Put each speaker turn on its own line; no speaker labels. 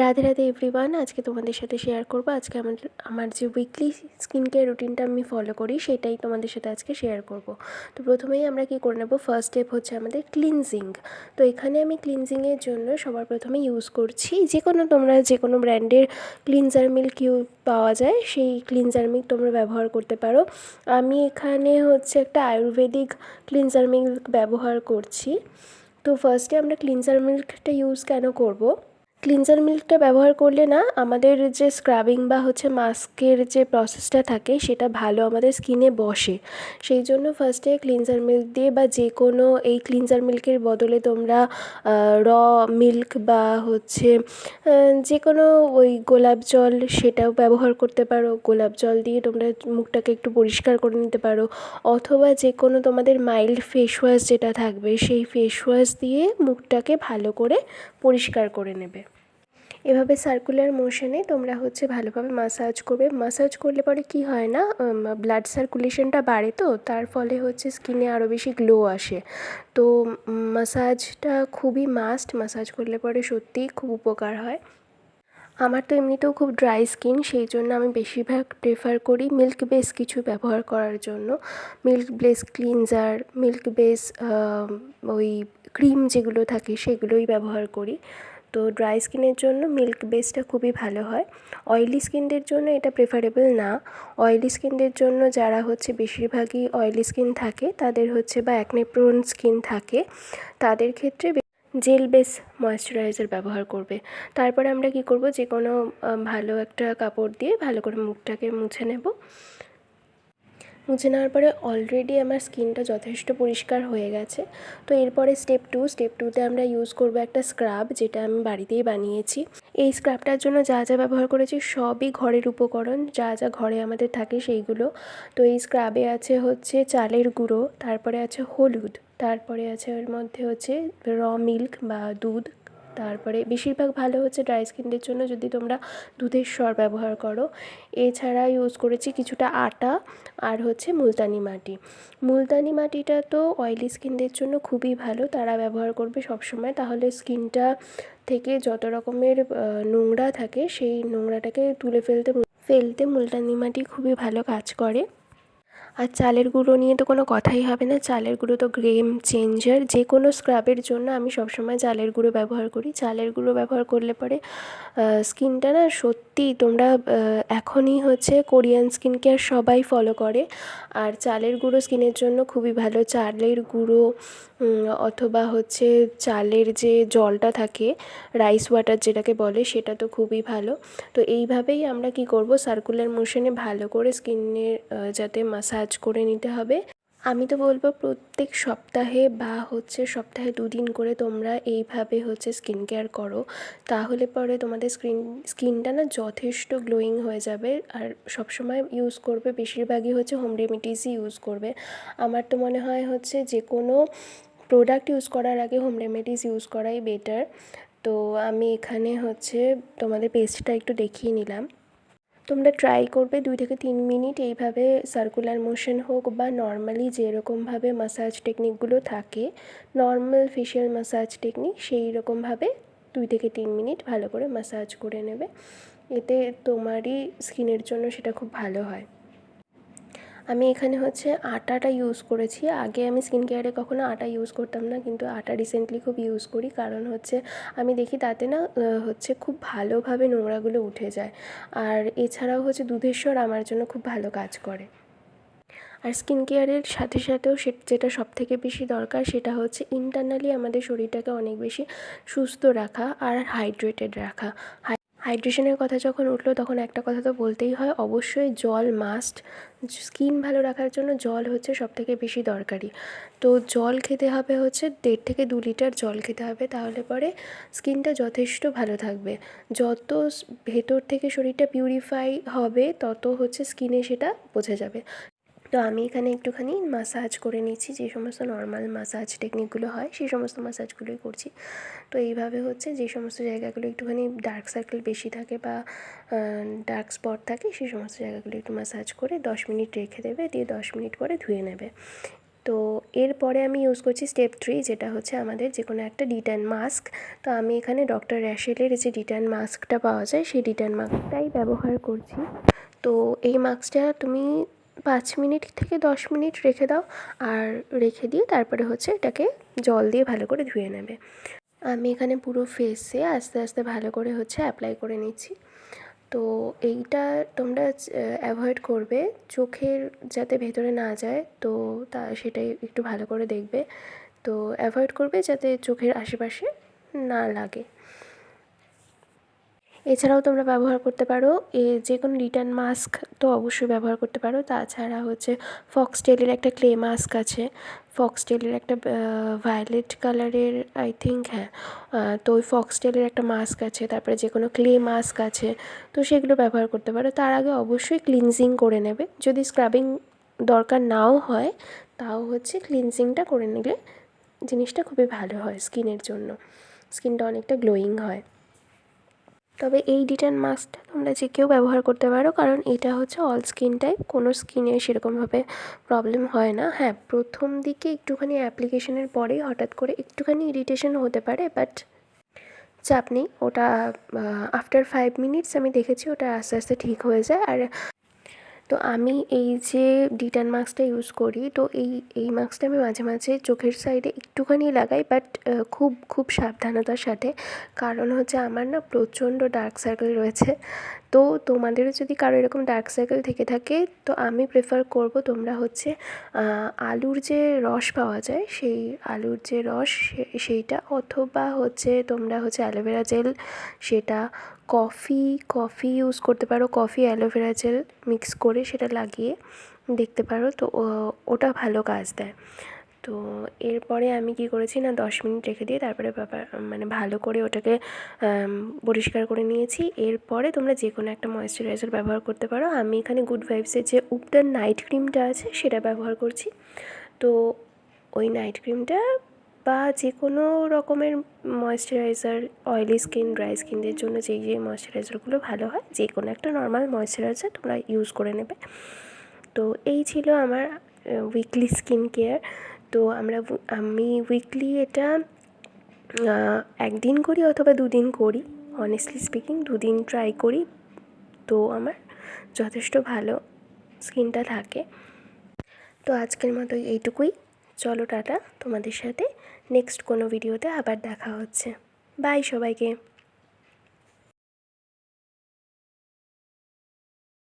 Radhe Radhe everyone. আজকে তোমাদের সাথে শেয়ার করব আজকে আমার যে উইকলি স্কিন কেয়ার রুটিনটা আমি ফলো করি সেটাই তোমাদের সাথে আজকে শেয়ার করব। তো প্রথমেই আমরা কি করে নেব, ফার্স্ট স্টেপ হচ্ছে আমাদের ক্লিনজিং। তো এখানে আমি ক্লিনজিংয়ের জন্য সবার প্রথমে ইউজ করছি তোমরা যে কোনো ব্র্যান্ডের ক্লিনজার মিল্ক পাওয়া যায়, সেই ক্লিনজার মিল্ক তোমরা ব্যবহার করতে পারো। আমি এখানে হচ্ছে একটা আয়ুর্বেদিক ক্লিনজার মিল্ক ব্যবহার করছি। তো ফার্স্টে আমরা ক্লিনজার মিল্কটা ইউজ কেন করব, ক্লিনজার মিল্কটা ব্যবহার করলে না আমাদের যে স্ক্রাবিং বা হচ্ছে মাস্কের যে প্রসেসটা থাকে সেটা ভালো আমাদের স্কিনে বসে। সেই জন্য ফার্স্টে ক্লিনজার মিল্ক দিয়ে বা যে কোনো এই ক্লিনজার মিল্কের বদলে তোমরা র মিল্ক বা হচ্ছে যে কোনো ওই গোলাপ জল সেটাও ব্যবহার করতে পারো। গোলাপ জল দিয়ে তোমরা মুখটাকে একটু পরিষ্কার করে নিতে পারো, অথবা যে কোনো তোমাদের মাইল্ড ফেস ওয়াশ যেটা থাকবে সেই ফেস ওয়াশ দিয়ে মুখটাকে ভালো করে পরিষ্কার করে নেবে। এভাবে সার্কুলার মোশনে তোমরা হচ্ছে ভালোভাবে মাসাজ করবে। মাসাজ করলে পরে কি হয় না, ব্লাড সার্কুলেশনটা বাড়ে, তো তার ফলে হচ্ছে স্কিনে আরও বেশি গ্লো আসে। তো মাসাজটা খুবই মাস্ট, মাসাজ করলে পরে সত্যিই খুব উপকার হয়। আমার তো এমনিতেও খুব ড্রাই স্কিন, সেই জন্য আমি বেশিরভাগ প্রেফার করি মিল্ক বেস কিছু ব্যবহার করার জন্য। Milk base cleanser, milk base ওই ক্রিম যেগুলো থাকে সেগুলোই ব্যবহার করি। তো ড্রাই স্কিনের জন্য মিল্ক বেসটা খুবই ভালো হয়। অয়েলি স্কিনদের জন্য এটা প্রেফারেবল না। অয়েলি স্কিনদের জন্য যারা হচ্ছে বেশিরভাগই অয়েলি স্কিন থাকে তাদের হচ্ছে বা অ্যাকনে প্রোন স্কিন থাকে, তাদের ক্ষেত্রে জেল বেস ময়েশ্চারাইজার ব্যবহার করবে। তারপরে আমরা কি করব, যে কোনো ভালো একটা কাপড় দিয়ে ভালো করে মুখটাকে মুছে নেব। মুছে নেওয়ার পরে অলরেডি আমার স্কিনটা যথেষ্ট পরিষ্কার হয়ে গেছে। তো এরপরে স্টেপ টুতে আমরা ইউজ করব একটা স্ক্রাব, যেটা আমি বাড়িতেই বানিয়েছি। এই স্ক্রাবটার জন্য যা যা ব্যবহার করেছি সবই ঘরের উপকরণ, যা যা ঘরে আমাদের থাকে সেইগুলো। তো এই স্ক্রাবে আছে হচ্ছে চালের গুঁড়ো, তারপরে আছে হলুদ, তারপরে আছে এর মধ্যে হচ্ছে র মিল্ক বা দুধ, তারপরে বেশিরভাগ ভালো হচ্ছে ড্রাই স্কিনদের জন্য যদি তোমরা দুধের স্বর ব্যবহার করো। এছাড়া ইউজ করেছি কিছুটা আটা আর হচ্ছে মুলতানি মাটি। মুলতানি মাটিটা তো অয়েলি স্কিনদের জন্য খুবই ভালো, তারা ব্যবহার করবে সবসময়, তাহলে স্কিনটা থেকে যত রকমের নোংরা থাকে সেই নোংরাটাকে তুলে ফেলতে মুলতানি মাটি খুবই ভালো কাজ করে। আর চালের গুঁড়ো নিয়ে তো কোনো কথাই হবে না, চালের গুঁড়ো তো গেম চেঞ্জার। যে কোনো স্ক্রাবের জন্য আমি সবসময় চালের গুঁড়ো ব্যবহার করি। চালের গুঁড়ো ব্যবহার করলে পরে স্কিনটা না সত্যিই তোমরা এখনই হচ্ছে কোরিয়ান স্কিন কেয়ার সবাই ফলো করে, আর চালের গুঁড়ো স্কিনের জন্য খুবই ভালো। চালের গুঁড়ো অথবা হচ্ছে চালের যে জলটা থাকে, রাইস ওয়াটার যেটাকে বলে, সেটা তো খুবই ভালো। তো এইভাবেই আমরা কি করব, সার্কুলার মোশনে ভালো করে স্কিনের যাতে মাসাজ করে নিতে হবে। আমি তো বলবো প্রত্যেক সপ্তাহে বা হচ্ছে সপ্তাহে 2 দিন করে তোমরা এইভাবে হচ্ছে স্কিন কেয়ার করো, তাহলে পরে তোমাদের স্কিনটা না যথেষ্ট গ্লোয়িং হয়ে যাবে। আর সবসময় ইউজ করবে বেশিরভাগই হচ্ছে হোম রেমিডিসই ইউজ করবে। আমার তো মনে হয় হচ্ছে যে কোনো প্রোডাক্ট ইউজ করার আগে হোম রেমেডিস ইউজ করাই বেটার। তো আমি এখানে হচ্ছে তোমাদের পেস্টটা একটু দেখিয়ে নিলাম। তোমরা ট্রাই করবে 2 থেকে 3 মিনিট এইভাবে সার্কুলার মোশন হোক বা নর্মালি যেরকমভাবে মাসাজ টেকনিকগুলো থাকে, নর্মাল ফেশিয়াল মাসাজ টেকনিক, সেই রকমভাবে 2 থেকে 3 মিনিট ভালো করে মাসাজ করে নেবে। এতে তোমারই স্কিনের জন্য সেটা খুব ভালো হয়। আমি এখানে হচ্ছে আটাটা ইউজ করেছি। আগে আমি স্কিন কেয়ারে কখনো আটা ইউজ করতাম না, কিন্তু আটা রিসেন্টলি খুব ইউজ করি, কারণ হচ্ছে আমি দেখি তাতে না হচ্ছে খুব ভালোভাবে নোংরাগুলো উঠে যায়। আর এছাড়াও হচ্ছে দুধের স্বর আমার জন্য খুব ভালো কাজ করে। আর স্কিন কেয়ারের সাথে সাথেও যেটা সবথেকে বেশি দরকার সেটা হচ্ছে ইন্টারনালি আমাদের শরীরটাকে অনেক বেশি সুস্থ রাখা আর হাইড্রেটেড রাখা। হাইড্রেশনের কথা যখন উঠলো তখন একটা কথা তো বলতেই হয়, অবশ্যই জল মাস্ট। স্কিন ভালো রাখার জন্য জল হচ্ছে সবথেকে বেশি দরকারি। তো জল খেতে হবে হচ্ছে 1.5 থেকে 2 লিটার জল খেতে হবে, তাহলে পরে স্কিনটা যথেষ্ট ভালো থাকবে। যত ভেতর থেকে শরীরটা পিউরিফাই হবে তত হচ্ছে স্কিনে সেটা বোঝা যাবে। তো আমি এখানে একটুখানি মাসাজ করে নিচ্ছি, যে সমস্ত নর্মাল মাসাজ টেকনিকগুলো হয় সেই সমস্ত মাসাজগুলোই করছি। তো এইভাবে হচ্ছে যে সমস্ত জায়গাগুলো একটুখানি ডার্ক সার্কেল বেশি থাকে বা ডার্ক স্পট থাকে সেই সমস্ত জায়গাগুলো একটু মাসাজ করে 10 মিনিট রেখে দেবে, দিয়ে 10 মিনিট পরে ধুয়ে নেবে। তো এরপরে আমি ইউজ করছি স্টেপ 3, যেটা হচ্ছে আমাদের যে কোনো একটা ডিট্যান মাস্ক। তো আমি এখানে ডক্টর র্যাশেলের যে ডিট্যান মাস্কটা পাওয়া যায় সেই ডিট্যান মাস্কটাই ব্যবহার করছি। তো এই মাস্কটা তুমি 5 মিনিট থেকে 10 মিনিট রেখে দাও, আর রেখে দিয়ে তারপরে হচ্ছে এটাকে জল দিয়ে ভালো করে ধুয়ে নেবে। আমি এখানে পুরো ফেসে আস্তে আস্তে ভালো করে হচ্ছে অ্যাপ্লাই করে নিচ্ছি। তো এইটা তোমরা অ্যাভয়েড করবে চোখের যাতে ভেতরে না যায়, তো সেটাই একটু ভালো করে দেখবে। তো অ্যাভয়েড করবে যাতে চোখের আশেপাশে না লাগে। এছাড়াও তোমরা ব্যবহার করতে পারো যে কোনো রিটার্ন মাস্ক তো অবশ্যই ব্যবহার করতে পারো। তাছাড়া হচ্ছে ফক্সটেলের একটা ক্লে মাস্ক আছে, ফক্সটেলের একটা ভায়োলেট কালারের আই থিঙ্ক, হ্যাঁ। তো ওই ফক্সটেলের একটা মাস্ক আছে, তারপরে যে কোনো ক্লে মাস্ক আছে, তো সেগুলো ব্যবহার করতে পারো। তার আগে অবশ্যই ক্লিনজিং করে নেবে। যদি স্ক্রাবিং দরকার নাও হয় তাও হচ্ছে ক্লিনজিংটা করে নিলে জিনিসটা খুবই ভালো হয় স্কিনের জন্য, স্কিনটা অনেকটা গ্লোয়িং হয়। তবে এই ডিট্যান মাস্কটা তোমরা যে কেউ ব্যবহার করতে পারো, কারণ এটা হচ্ছে অল স্কিন টাইপ, কোনো স্কিনে সেরকমভাবে প্রবলেম হয় না। হ্যাঁ, প্রথম দিকে একটুখানি অ্যাপ্লিকেশনের পরেই হঠাৎ করে একটুখানি ইরিটেশন হতে পারে, বাট চাপ নেই, ওটা আফটার 5 মিনিটস আমি দেখেছি ওটা আস্তে আস্তে ঠিক হয়ে যায়। আর তো আমি এই যে ডিট্যান মাস্কটা ইউজ করি, তো এই মাস্কটা আমি মাঝে মাঝে চোখের সাইডে একটুখানি লাগাই, বাট খুব খুব সাবধানতার সাথে। কারণ হচ্ছে আমার না প্রচণ্ড ডার্ক সার্কেল রয়েছে। তো তোমাদেরও যদি কারো এরকম ডার্ক সার্কেল থেকে থাকে, তো আমি প্রেফার করব তোমরা হচ্ছে আলুর যে রস পাওয়া যায়, সেই আলুর যে রস সেইটা, অথবা হচ্ছে তোমরা হচ্ছে অ্যালোভেরা জেল, সেটা কফি ইউজ করতে পারো, কফি অ্যালোভেরা জেল মিক্স করে সেটা লাগিয়ে দেখতে পারো। তো ওটা ভালো কাজ দেয়। তো এরপরে আমি কী করেছি না, 10 মিনিট রেখে দিয়ে তারপরে মানে ভালো করে ওটাকে পরিষ্কার করে নিয়েছি। এরপরে তোমরা যে কোনো একটা ময়েশ্চারাইজার ব্যবহার করতে পারো। আমি এখানে গুড ভাইবসের যে উপটান নাইট ক্রিমটা আছে সেটা ব্যবহার করছি। তো ওই নাইট ক্রিমটা বা যে কোনো রকমের ময়েশ্চারাইজার, অয়েলি স্কিন, ড্রাই স্কিনদের জন্য যেই ময়েশ্চারাইজারগুলো ভালো হয়, যে কোনো একটা নর্মাল ময়েশ্চারাইজার তোমরা ইউজ করে নেবে। তো এই ছিল আমার উইকলি স্কিন কেয়ার। তো আমি উইকলি এটা 1 দিন করি অথবা 2 দিন করি। অনেস্টলি স্পিকিং 2 দিন ট্রাই করি, তো আমার যথেষ্ট ভালো স্কিনটা থাকে। তো আজকের মতো এইটুকুই। চলো টাটা, তোমাদের সাথে নেক্সট কোনো ভিডিওতে আবার দেখা হচ্ছে। বাই সবাইকে।